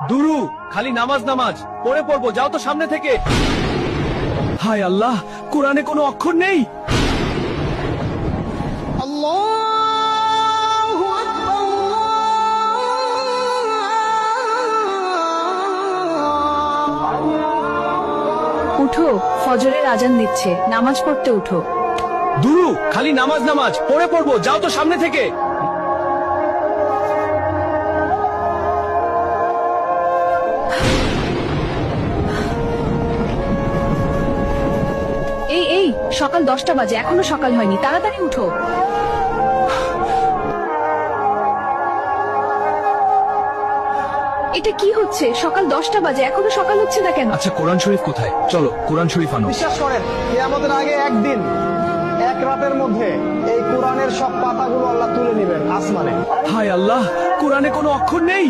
দুরু খালি নামাজ নামাজ পড়ে পড়বো, যাও তো সামনে থেকে। হায় আল্লাহ, কোরআনে কোনো অক্ষর নেই। উঠো, ফজরের আজান দিচ্ছে, নামাজ পড়তে উঠো। দুরু খালি নামাজ নামাজ পড়ে পড়বো, যাও তো সামনে থেকে। এই এই, সকাল 10টা বাজে, এখনো সকাল হয়নি, তাড়াতাড়ি উঠো। এটা কি হচ্ছে? সকাল 10টা বাজে, এখনো সকাল হচ্ছে না কেন? আচ্ছা, কোরআন শরীফ কোথায়? চলো কোরআন শরীফ আনো। বিশ্বাস করেন, কিয়ামতের আগে একদিন এক রাতের মধ্যে এই কোরআনের সব পাতাগুলো আল্লাহ তুলে নেবেন আসমানে। হায় আল্লাহ, কোরআনে কোনো অক্ষর নেই।